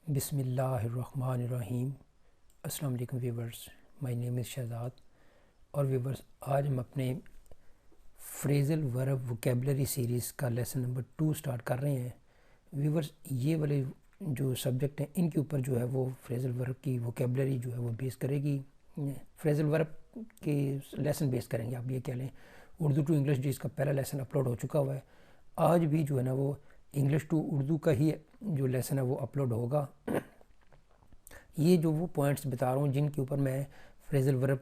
بسم اللہ الرحمن الرحیم۔ السلام علیکم ویورز، مائی نیم از شہزاد۔ اور ویورز، آج ہم اپنے فریزل ورب ووکیبلری سیریز کا لیسن نمبر 2 سٹارٹ کر رہے ہیں۔ ویورز، یہ والے جو سبجیکٹ ہیں ان کے اوپر جو ہے وہ فریزل ورب کی ووکیبلری جو ہے وہ بیس کرے گی، فریزل ورب کے لیسن بیس کریں گے، آپ یہ کہہ لیں۔ اردو ٹو انگلش جس کا پہلا لیسن اپلوڈ ہو چکا ہوا ہے، آج بھی جو ہے نا وہ انگلش ٹو اردو کا ہی جو لیسن ہے وہ اپلوڈ ہوگا۔ یہ جو وہ پوائنٹس بتا رہا ہوں جن کے اوپر میں فریزل ورب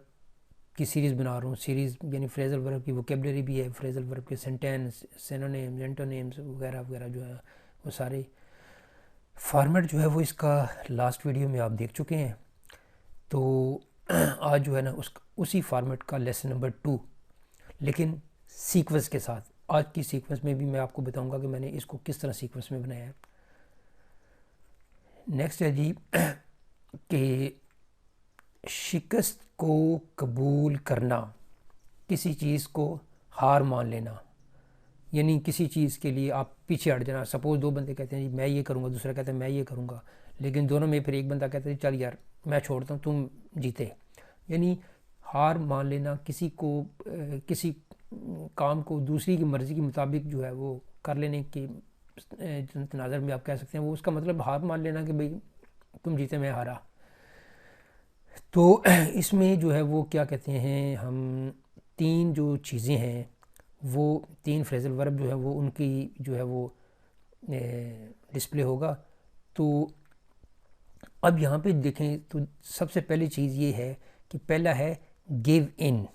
کی سیریز بنا رہا ہوں، سیریز یعنی فریزل ورب کی ووکیبلری بھی ہے، فریزل ورب کے سینٹینس، سینونیمز، اینٹونیمز وغیرہ وغیرہ جو ہے وہ سارے فارمیٹ جو ہے وہ اس کا لاسٹ ویڈیو میں آپ دیکھ چکے ہیں۔ تو آج جو ہے نا اسی فارمیٹ کا لیسن نمبر 2، لیکن سیکوینس کے ساتھ۔ آج کی سیکوینس میں بھی میں آپ کو بتاؤں گا کہ میں نے اس کو کس طرح سیکوینس میں بنایا ہے۔ نیکسٹ ہے جی کہ شکست کو قبول کرنا، کسی چیز کو ہار مان لینا، یعنی کسی چیز کے لیے آپ پیچھے ہٹ جانا۔ سپوز دو بندے کہتے ہیں جی میں یہ کروں گا، دوسرا کہتا ہے میں یہ کروں گا، لیکن دونوں میں پھر ایک بندہ کہتا ہے چل یار میں چھوڑتا ہوں تم جیتے، یعنی ہار مان لینا، کسی کو کسی کام کو دوسری کی مرضی کے مطابق جو ہے وہ کر لینے کی تناظر میں آپ کہہ سکتے ہیں، وہ اس کا مطلب ہار مان لینا کہ بھئی تم جیتے میں ہارا۔ تو اس میں جو ہے وہ کیا کہتے ہیں، ہم تین جو چیزیں ہیں وہ تین فریزل ورب جو ہے وہ ان کی جو ہے وہ ڈسپلے ہوگا۔ تو اب یہاں پہ دیکھیں تو سب سے پہلی چیز یہ ہے کہ پہلا ہے گیو ان،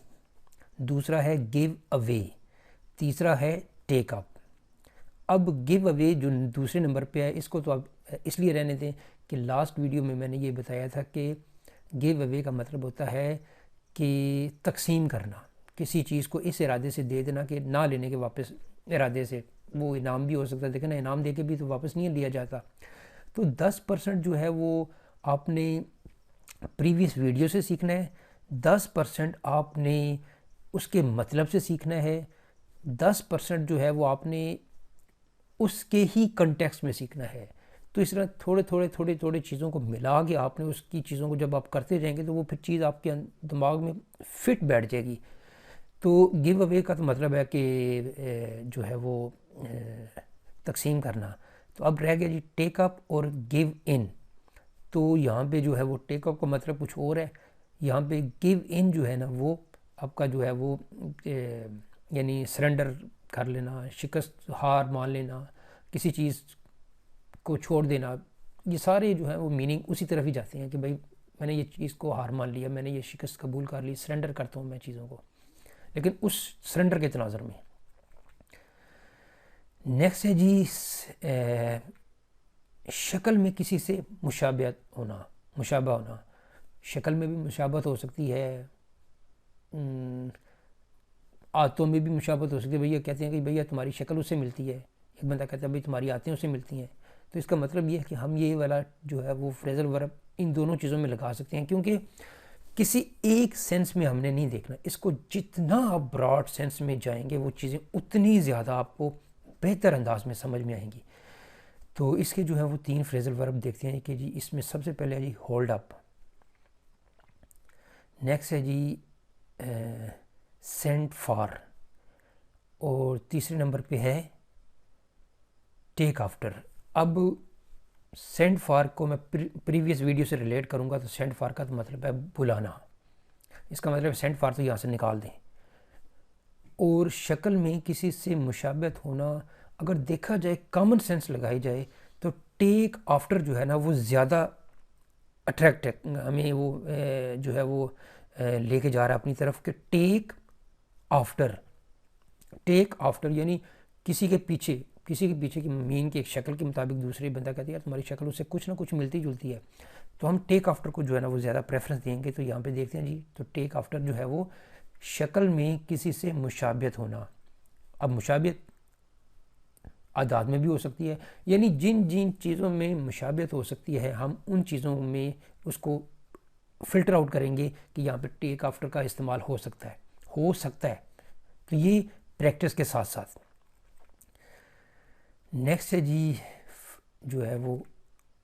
دوسرا ہے گیو اوے، تیسرا ہے ٹیک اپ۔ اب گیو اوے جو دوسرے نمبر پہ ہے، اس کو تو آپ اس لیے رہنے دیں کہ لاسٹ ویڈیو میں میں نے یہ بتایا تھا کہ گیو اوے کا مطلب ہوتا ہے کہ تقسیم کرنا، کسی چیز کو اس ارادے سے دے دینا کہ نہ لینے کے واپس ارادے سے۔ وہ انعام بھی ہو سکتا ہے، دیکھیں نا انعام دے کے بھی تو واپس نہیں لیا جاتا۔ تو 10% جو ہے وہ آپ نے پریویس ویڈیو سے سیکھنا ہے، 10% آپ نے اس کے مطلب سے سیکھنا ہے، 10% جو ہے وہ آپ نے اس کے ہی کنٹیکسٹ میں سیکھنا ہے۔ تو اس طرح تھوڑے چیزوں کو ملا کے آپ نے اس کی چیزوں کو جب آپ کرتے جائیں گے تو وہ پھر چیز آپ کے دماغ میں فٹ بیٹھ جائے گی۔ تو گیو اوے کا تو مطلب ہے کہ جو ہے وہ تقسیم کرنا۔ تو اب رہ گیا جی ٹیک اپ اور گیو ان۔ تو یہاں پہ جو ہے وہ ٹیک اپ کا مطلب کچھ اور ہے، یہاں پہ گیو ان جو ہے نا وہ آپ کا جو ہے وہ یعنی سرنڈر کر لینا، شکست ہار مان لینا، کسی چیز کو چھوڑ دینا، یہ سارے جو ہیں وہ میننگ اسی طرف ہی جاتے ہیں کہ بھائی میں نے یہ چیز کو ہار مان لیا، میں نے یہ شکست قبول کر لی، سرنڈر کرتا ہوں میں چیزوں کو، لیکن اس سرنڈر کے تناظر میں۔ نیکسٹ ہے جی شکل میں کسی سے مشابہت ہونا، مشابہ ہونا، شکل میں بھی مشابہت ہو سکتی ہے، عادتوں میں بھی مشابہت ہو سکتی ہے۔ بھیا کہتے ہیں کہ بھیا تمہاری شکل اس سے ملتی ہے، ایک بندہ کہتا ہے بھئی تمہاری عادتیں اس سے ملتی ہیں۔ تو اس کا مطلب یہ ہے کہ ہم یہ والا جو ہے وہ فریزل ورب ان دونوں چیزوں میں لگا سکتے ہیں، کیونکہ کسی ایک سینس میں ہم نے نہیں دیکھنا، اس کو جتنا آپ براڈ سینس میں جائیں گے وہ چیزیں اتنی زیادہ آپ کو بہتر انداز میں سمجھ میں آئیں گی۔ تو اس کے جو ہے وہ تین فریزل ورب دیکھتے ہیں کہ جی اس میں سب سے پہلے ہے جی ہولڈ اپ، نیکسٹ ہے جی سینٹ فار، اور تیسرے نمبر پہ ہے ٹیک آفٹر۔ اب سینٹ فار کو میں پریویس ویڈیو سے ریلیٹ کروں گا، تو سینٹ فار کا تو مطلب ہے بلانا، اس کا مطلب سینٹ فار تو یہاں سے نکال دیں۔ اور شکل میں کسی سے مشابہت ہونا، اگر دیکھا جائے کامن سینس لگائی جائے تو ٹیک آفٹر جو ہے نا وہ زیادہ اٹریکٹ ہے، ہمیں وہ جو ہے وہ لے کے جا رہا ہے اپنی طرف کہ ٹیک آفٹر، ٹیک آفٹر یعنی کسی کے پیچھے کی مین کی ایک شکل کے مطابق دوسرے بندہ کہتے ہیں تمہاری شکل اس سے کچھ نہ کچھ ملتی جلتی ہے، تو ہم ٹیک آفٹر کو جو ہے نا وہ زیادہ پریفرنس دیں گے۔ تو یہاں پہ دیکھتے ہیں جی تو ٹیک آفٹر جو ہے وہ شکل میں کسی سے مشابہت ہونا۔ اب مشابہت عادات میں بھی ہو سکتی ہے، یعنی جن چیزوں میں مشابہت ہو سکتی ہے ہم ان چیزوں میں اس کو فلٹر آؤٹ کریں گے کہ یہاں پہ ٹیک آفٹر کا استعمال ہو سکتا ہے۔ تو یہ پریکٹس کے ساتھ ساتھ۔ نیکسٹ ہے جی جو ہے وہ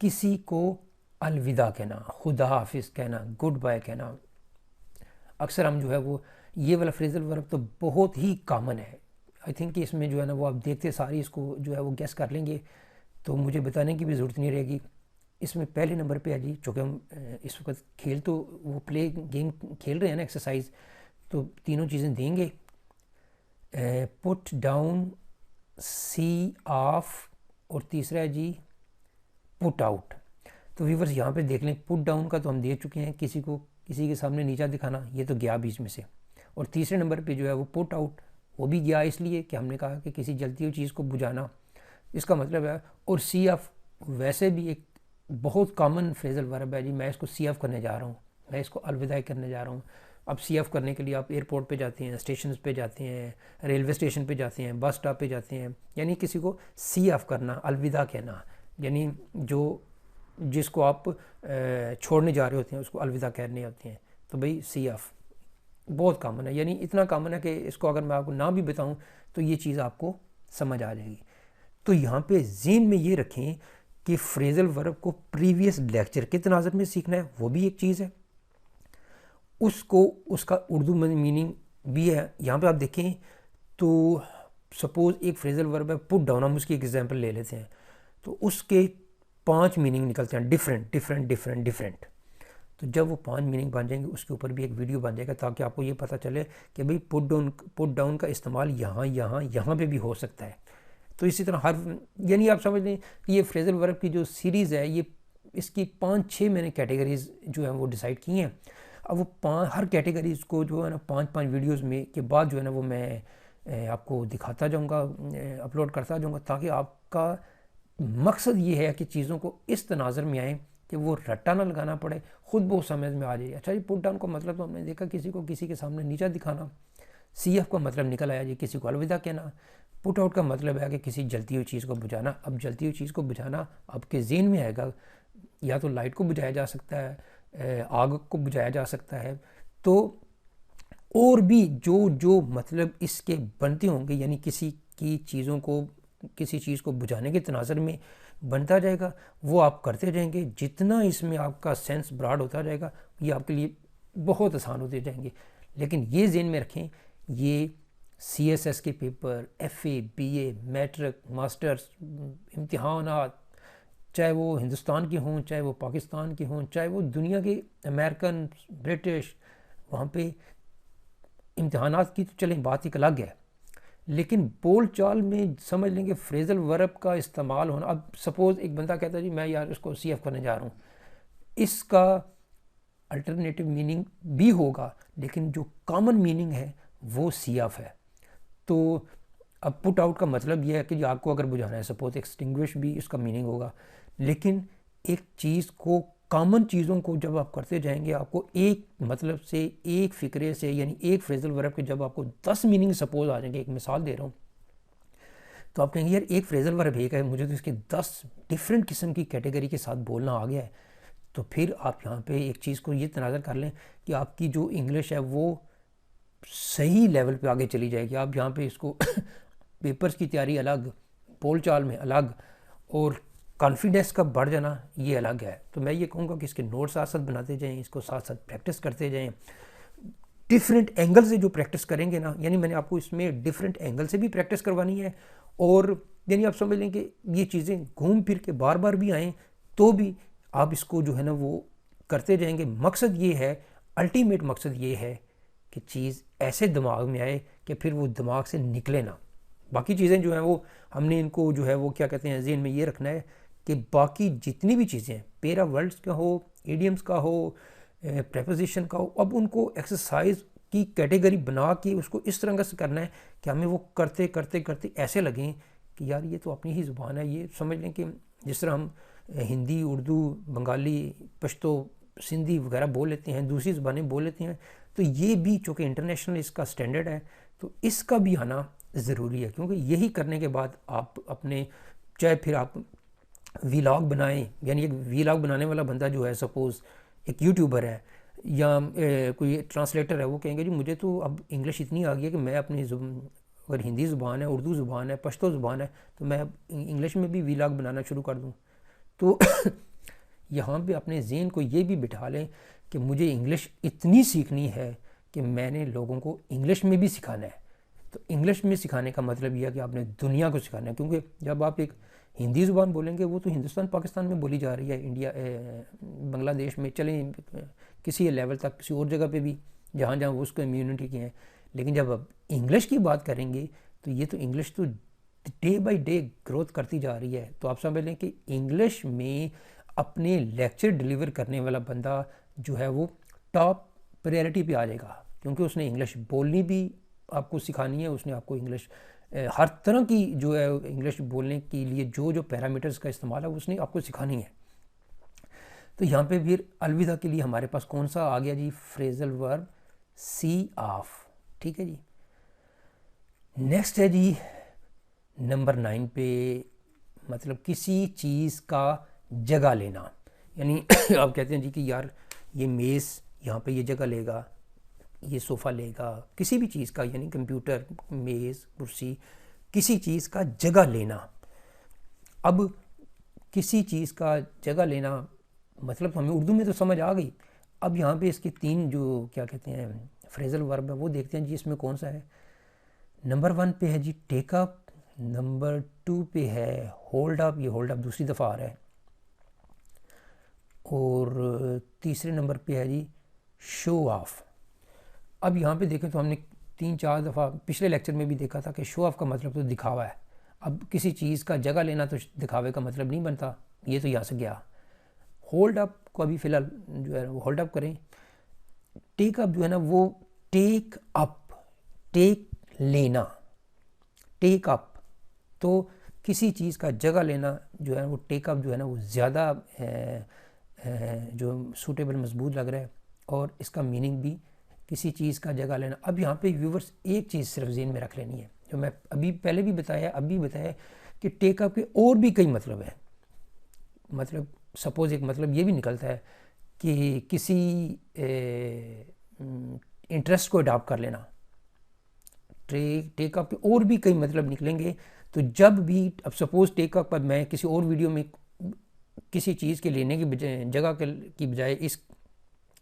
کسی کو الوداع کہنا، خدا حافظ کہنا، گڈ بائے کہنا. اکثر ہم جو ہے وہ یہ والا فریزل ورب تو بہت ہی کامن ہے. آئی تھنک کہ اس میں جو ہے نا وہ آپ دیکھتے ساری اس کو جو ہے وہ گیس کر لیں گے تو مجھے بتانے کی بھی ضرورت نہیں رہے گی. اس میں پہلے نمبر پہ ہے جی، چونکہ ہم اس وقت کھیل تو وہ پلے گیم کھیل رہے ہیں نا، ایکسرسائز، تو تینوں چیزیں دیں گے. پٹ ڈاؤن، سی آف، اور تیسرا ہے جی پٹ آؤٹ. تو ویورز یہاں پہ دیکھ لیں، پٹ ڈاؤن کا تو ہم دیکھ چکے ہیں، کسی کے سامنے نیچا دکھانا، یہ تو گیا بیچ میں سے. اور تیسرے نمبر پہ جو ہے وہ پٹ آؤٹ، وہ بھی گیا اس لیے کہ ہم نے کہا کہ کسی جلتی ہوئی چیز کو بجھانا، اس کا مطلب ہے. اور سی آف ویسے بھی ایک بہت کامن فریزل ورب ہے جی، میں اس کو سی آف کرنے جا رہا ہوں، میں اس کو الوداع کرنے جا رہا ہوں. اب سی آف کرنے کے لیے آپ ایئرپورٹ پہ جاتے ہیں، اسٹیشنز پہ جاتے ہیں، ریلوے اسٹیشن پہ جاتے ہیں، بس اسٹاپ پہ جاتے ہیں، یعنی کسی کو سی آف کرنا، الوداع کہنا، یعنی جس کو آپ چھوڑنے جا رہے ہوتے ہیں اس کو الوداع کہنے ہوتے ہیں. تو بھئی سی آف بہت کامن ہے، یعنی اتنا کامن ہے کہ اس کو اگر میں آپ کو نہ بھی بتاؤں تو یہ چیز آپ کو سمجھ آ جائے گی. تو یہاں پہ ذہن میں یہ رکھیں کہ فریزل ورب کو پریویس لیکچر کے تناظر میں سیکھنا ہے، وہ بھی ایک چیز ہے. اس کا اردو میں میننگ بھی ہے. یہاں پہ آپ دیکھیں تو سپوز ایک فریزل ورب ہے پٹ ڈاؤن، ہم اس کی ایک ایگزامپل لے لیتے ہیں، تو اس کے 5 میننگ نکلتے ہیں، ڈیفرنٹ. تو جب وہ 5 میننگ بن جائیں گے اس کے اوپر بھی ایک ویڈیو بن جائے گا تاکہ آپ کو یہ پتہ چلے کہ بھئی پٹ ڈاؤن کا استعمال یہاں پہ بھی ہو سکتا ہے. تو اسی طرح یعنی آپ سمجھ لیں کہ یہ فریزل ورب کی جو سیریز ہے، یہ اس کی 5-6 میں نے کیٹیگریز جو ہیں وہ ڈیسائیڈ کی ہیں. اب وہ ہر کیٹیگریز کو جو ہے نا 5 ویڈیوز میں کے بعد جو ہے نا وہ میں آپ کو دکھاتا جاؤں گا، اپلوڈ کرتا جاؤں گا، تاکہ آپ کا مقصد یہ ہے کہ چیزوں کو اس تناظر میں آئیں کہ وہ رٹا نہ لگانا پڑے، خود بہت سمجھ میں آ جائے. اچھا جی، پٹ ڈاؤن کا مطلب تو ہم نے دیکھا کسی کو کسی کے سامنے نیچا دکھانا. سی ایف کا مطلب نکل آیا جی کسی کو الوداع کہنا. پٹ آؤٹ کا مطلب ہے کہ کسی جلتی ہوئی چیز کو بجھانا. اب جلتی ہوئی چیز کو بجھانا آپ کے ذہن میں آئے گا، یا تو لائٹ کو بجھایا جا سکتا ہے، آگ کو بجھایا جا سکتا ہے، تو اور بھی جو مطلب اس کے بنتے ہوں گے، یعنی کسی چیز کو بجھانے کے تناظر میں بنتا جائے گا، وہ آپ کرتے جائیں گے. جتنا اس میں آپ کا سینس براڈ ہوتا جائے گا، یہ آپ کے لیے بہت آسان ہوتے جائیں گے. لیکن یہ ذہن میں رکھیں، یہ سی ایس ایس کے paper, F A, B A, matric, masters, امتحانات، چاہے وہ ہندوستان کے ہوں، چاہے وہ پاکستان کے ہوں، چاہے وہ دنیا کے امریکن، برٹش، وہاں پہ امتحانات کی تو چلیں بات ایک الگ ہے، لیکن بول چال میں سمجھ لیں گے فریزل ورب کا استعمال ہونا. اب سپوز ایک بندہ کہتا ہے جی میں یار اس کو سی ایف کرنے جا رہا ہوں، اس کا الٹرنیٹیو میننگ بھی ہوگا، لیکن جو کامن میننگ ہے وہ سی ایف ہے. تو اب پٹ آؤٹ کا مطلب یہ ہے کہ آگ کو اگر بجھانا ہے، سپوز ایکسٹنگوش بھی اس کا میننگ ہوگا. لیکن ایک چیز کو، کامن چیزوں کو جب آپ کرتے جائیں گے، آپ کو ایک مطلب سے، ایک فکرے سے، یعنی ایک فریزل ورب کے جب آپ کو 10 میننگ سپوز آ جائیں گے، ایک مثال دے رہا ہوں، تو آپ کہیں گے یار ایک فریزل ورب ایک ہے، مجھے تو اس کے 10 ڈیفرنٹ قسم کی کیٹیگری کے ساتھ بولنا آ گیا ہے. تو پھر آپ یہاں پہ ایک چیز کو یہ تناظر کر لیں کہ آپ کی جو انگلش ہے وہ صحیح لیول پہ آگے چلی جائے گی. آپ یہاں پہ اس کو پیپرز کی تیاری الگ، بول چال میں الگ، اور کانفیڈنس کا بڑھ جانا یہ الگ ہے. تو میں یہ کہوں گا کہ اس کے نوٹ ساتھ ساتھ بناتے جائیں، اس کو ساتھ ساتھ پریکٹس کرتے جائیں. ڈیفرنٹ اینگل سے جو پریکٹس کریں گے نا، یعنی میں نے آپ کو اس میں ڈیفرنٹ اینگل سے بھی پریکٹس کروانی ہے، اور یعنی آپ سمجھ لیں کہ یہ چیزیں گھوم پھر کے بار بار بھی آئیں تو بھی آپ اس کو جو ہے نا وہ کرتے جائیں گے. مقصد یہ ہے، الٹیمیٹ مقصد یہ ہے کہ چیز ایسے دماغ میں آئے کہ پھر وہ دماغ سے نکلے نہ. باقی چیزیں جو ہیں وہ ہم نے ان کو جو ہے وہ کیا کہتے ہیں ذہن میں یہ رکھنا ہے کہ باقی جتنی بھی چیزیں ہیں، پیرا ورڈز کا ہو، ایڈیمز کا ہو، پریپوزیشن کا ہو، اب ان کو ایکسرسائز کی کیٹیگری بنا کے اس کو اس طرح سے کرنا ہے کہ ہمیں وہ کرتے کرتے کرتے ایسے لگیں کہ یار یہ تو اپنی ہی زبان ہے. یہ سمجھ لیں کہ جس طرح ہم ہندی، اردو، بنگالی، پشتو، سندھی وغیرہ بول لیتے ہیں، دوسری زبانیں بول لیتے ہیں، تو یہ بھی چونکہ انٹرنیشنل اس کا سٹینڈرڈ ہے، تو اس کا بھی آنا ضروری ہے. کیونکہ یہی کرنے کے بعد آپ اپنے، چاہے پھر آپ ویلاگ بنائیں، یعنی ایک ویلاگ بنانے والا بندہ جو ہے، سپوز ایک یوٹیوبر ہے یا کوئی ٹرانسلیٹر ہے، وہ کہیں گے جی مجھے تو اب انگلش اتنی آ گئی ہے کہ میں اپنی اگر ہندی زبان ہے، اردو زبان ہے، پشتو زبان ہے، تو میں انگلش میں بھی ویلاگ بنانا شروع کر دوں. تو یہاں پہ اپنے ذہن کو یہ بھی بٹھا لیں کہ مجھے انگلش اتنی سیکھنی ہے کہ میں نے لوگوں کو انگلش میں بھی سکھانا ہے. تو انگلش میں سکھانے کا مطلب یہ ہے کہ آپ نے دنیا کو سکھانا ہے, کیونکہ جب آپ ایک ہندی زبان بولیں گے وہ تو ہندوستان پاکستان میں بولی جا رہی ہے, انڈیا بنگلہ دیش میں, چلیں کسی لیول تک کسی اور جگہ پہ بھی جہاں جہاں وہ اس کو امیونٹی کی ہیں. لیکن جب آپ انگلش کی بات کریں گے تو یہ تو انگلش تو ڈے بائی ڈے گروتھ کرتی جا رہی ہے. تو آپ سمجھ لیں کہ انگلش میں اپنے لیکچر ڈیلیور کرنے والا بندہ جو ہے وہ ٹاپ پریارٹی پہ آ جائے گا, کیونکہ اس نے انگلش بولنی بھی آپ کو سکھانی ہے, اس نے آپ کو انگلش ہر طرح کی جو ہے انگلش بولنے کے لیے جو پیرامیٹرز کا استعمال ہے اس نے آپ کو سکھانی ہے. تو یہاں پہ پھر الوداع کے لیے ہمارے پاس کون سا آ گیا جی؟ فریزل ورب سی آف. ٹھیک ہے جی. نیکسٹ ہے جی نمبر 9 پہ, مطلب کسی چیز کا جگہ لینا. یعنی آپ کہتے ہیں جی کہ یار یہ میز یہاں پہ یہ جگہ لے گا, یہ صوفہ لے گا, کسی بھی چیز کا, یعنی کمپیوٹر, میز, کرسی, کسی چیز کا جگہ لینا. اب کسی چیز کا جگہ لینا مطلب ہمیں اردو میں تو سمجھ آ گئی. اب یہاں پہ اس کے 3 جو کیا کہتے ہیں فریزل ورب ہے وہ دیکھتے ہیں جی اس میں کون سا ہے. نمبر 1 پہ ہے جی ٹیک اپ, نمبر 2 پہ ہے ہولڈ اپ, یہ ہولڈ اپ دوسری دفعہ آ رہا ہے, اور تیسرے نمبر پہ ہے جی شو آف. اب یہاں پہ دیکھیں تو ہم نے 3-4 دفعہ پچھلے لیکچر میں بھی دیکھا تھا کہ شو آف کا مطلب تو دکھاوا ہے. اب کسی چیز کا جگہ لینا تو دکھاوے کا مطلب نہیں بنتا, یہ تو یہاں سے گیا. ہولڈ اپ کو ابھی فی الحال جو ہے وہ ہولڈ اپ کریں. ٹیک اپ جو ہے نا وہ ٹیک اپ, ٹیک لینا, ٹیک اپ, تو کسی چیز کا جگہ لینا جو ہے وہ ٹیک اپ جو ہے نا وہ زیادہ جو سوٹیبل مضبوط لگ رہا ہے, اور اس کا میننگ بھی کسی چیز کا جگہ لینا. اب یہاں پہ ویورز ایک چیز صرف ذہن میں رکھ لینی ہے جو میں ابھی پہلے بھی بتایا, اب بھی بتایا کہ ٹیک اپ کے اور بھی کئی مطلب ہیں. مطلب سپوز ایک مطلب یہ بھی نکلتا ہے کہ کسی انٹرسٹ کو اڈاپٹ کر لینا. ٹیک اپ کے اور بھی کئی مطلب نکلیں گے. تو جب بھی اب سپوز ٹیک اپ پر میں کسی اور ویڈیو میں کسی چیز کے لینے کی بجائے جگہ کی بجائے اس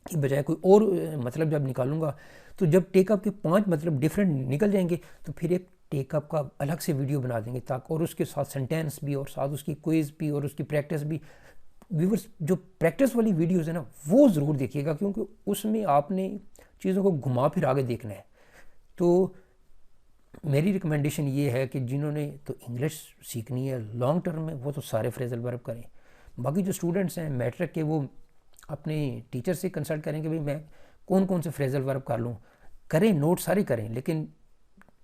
کی بجائے کوئی اور مطلب جب نکالوں گا تو جب ٹیک اپ کے 5 مطلب ڈیفرنٹ نکل جائیں گے تو پھر ایک ٹیک اپ کا الگ سے ویڈیو بنا دیں گے تاکہ, اور اس کے ساتھ سینٹینس بھی, اور ساتھ اس کی کوئز بھی, اور اس کی پریکٹس بھی. ویورز جو پریکٹس والی ویڈیوز ہیں نا وہ ضرور دیکھیے گا, کیونکہ اس میں آپ نے چیزوں کو گھما پھر آگے دیکھنا ہے. تو میری ریکمنڈیشن یہ ہے کہ جنہوں نے تو انگلش سیکھنی ہے لانگ ٹرم میں وہ تو سارے فریزل ورب کریں. باقی جو اسٹوڈنٹس ہیں میٹرک کے وہ اپنے ٹیچر سے کنسلٹ کریں کہ بھئی میں کون سے فریزل ورب کر لوں, کریں, نوٹ سارے کریں. لیکن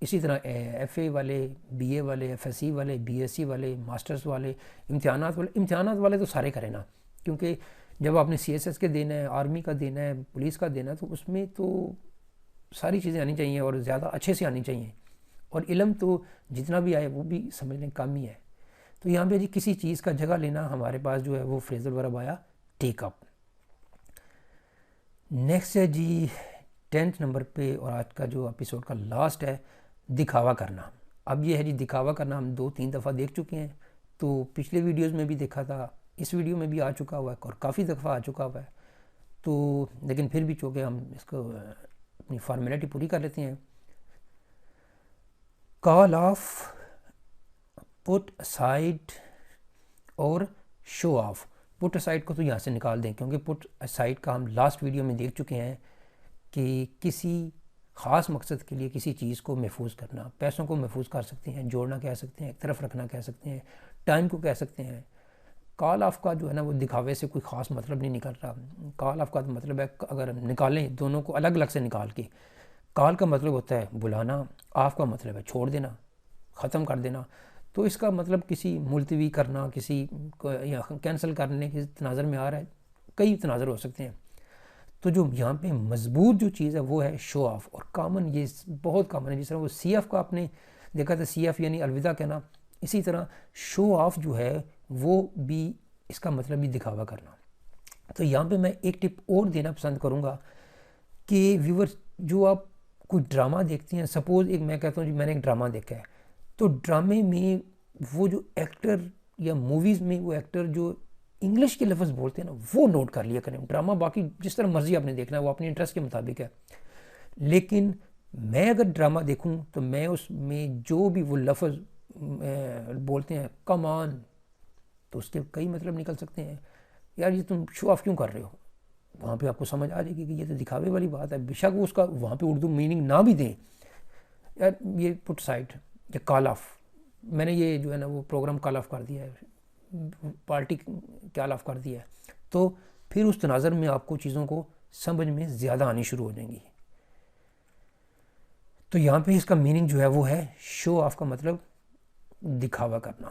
اسی طرح ایف اے والے, بی اے والے, ایف ایس سی والے, بی ایس سی والے, ماسٹرز والے, امتحانات والے تو سارے کریں نا, کیونکہ جب آپ نے سی ایس ایس کے دینا ہے, آرمی کا دینا ہے, پولیس کا دینا ہے, تو اس میں تو ساری چیزیں آنی چاہیے اور زیادہ اچھے سے آنی چاہیے. اور علم تو جتنا بھی آئے وہ بھی سمجھ لیں کم ہی ہے. تو یہاں پہ جی کسی چیز کا جگہ لینا ہمارے پاس جو ہے وہ فریزل ورب آیا ٹیک اپ. نیکسٹ ہے جی 10 نمبر پہ, اور آج کا جو ایپیسوڈ کا لاسٹ ہے, دکھاوا کرنا. اب یہ ہے جی دکھاوا کرنا ہم 2-3 دفعہ دیکھ چکے ہیں. تو پچھلے ویڈیوز میں بھی دیکھا تھا, اس ویڈیو میں بھی آ چکا ہوا ہے اور کافی دفعہ آ چکا ہوا ہے. تو لیکن پھر بھی چونکہ ہم اس کو اپنی فارمیلٹی پوری کر لیتے ہیں. کال آف, پٹ اسائڈ اور شو آف. پٹ اسائڈ کو تو یہاں سے نکال دیں, کیونکہ پٹ اسائڈ کا ہم لاسٹ ویڈیو میں دیکھ چکے ہیں کہ کسی خاص مقصد کے لیے کسی چیز کو محفوظ کرنا. پیسوں کو محفوظ کر سکتے ہیں, جوڑنا کہہ سکتے ہیں, ایک طرف رکھنا کہہ سکتے ہیں, ٹائم کو کہہ سکتے ہیں. کال آف کا جو ہے نا وہ دکھاوے سے کوئی خاص مطلب نہیں نکل رہا. کال آف کا مطلب ہے اگر نکالیں دونوں کو الگ الگ سے نکال کے, کال کا مطلب ہوتا ہے بلانا, آف کا مطلب ہے چھوڑ دینا, ختم کر دینا. تو اس کا مطلب کسی ملتوی کرنا, کسی کو یا کینسل کرنے کے تناظر میں آ رہا ہے, کئی تناظر ہو سکتے ہیں. تو جو یہاں پہ مضبوط جو چیز ہے وہ ہے شو آف, اور کامن یہ بہت کامن ہے. جس طرح وہ سی ایف کا آپ نے دیکھا تھا, سی ایف یعنی الوداع کہنا, اسی طرح شو آف جو ہے وہ بھی اس کا مطلب بھی دکھاوا کرنا. تو یہاں پہ میں ایک ٹپ اور دینا پسند کروں گا کہ ویور جو آپ کوئی ڈرامہ دیکھتے ہیں, سپوز ایک میں کہتا ہوں جی میں نے ایک ڈرامہ دیکھا ہے, تو ڈرامے میں وہ جو ایکٹر یا موویز میں وہ ایکٹر جو انگلش کے لفظ بولتے ہیں نا وہ نوٹ کر لیا کریں. ڈرامہ باقی جس طرح مرضی آپ نے دیکھنا ہے وہ اپنے انٹرسٹ کے مطابق ہے, لیکن میں اگر ڈرامہ دیکھوں تو میں اس میں جو بھی وہ لفظ بولتے ہیں کم آن, تو اس کے کئی مطلب نکل سکتے ہیں. یار یہ تم شو آف کیوں کر رہے ہو, وہاں پہ آپ کو سمجھ آ جائے گی کہ یہ تو دکھاوے والی بات ہے. بے شک وہ اس کا وہاں پہ اردو میننگ نہ بھی دیں, یار یہ پٹ سائڈ یا کال آف, میں نے یہ جو ہے نا وہ پروگرام کال آف کر دیا ہے, پارٹی کال آف کر دیا ہے, تو پھر اس تناظر میں آپ کو چیزوں کو سمجھ میں زیادہ آنی شروع ہو جائیں گی. تو یہاں پہ اس کا میننگ جو ہے وہ ہے شو آف کا مطلب دکھاوا کرنا.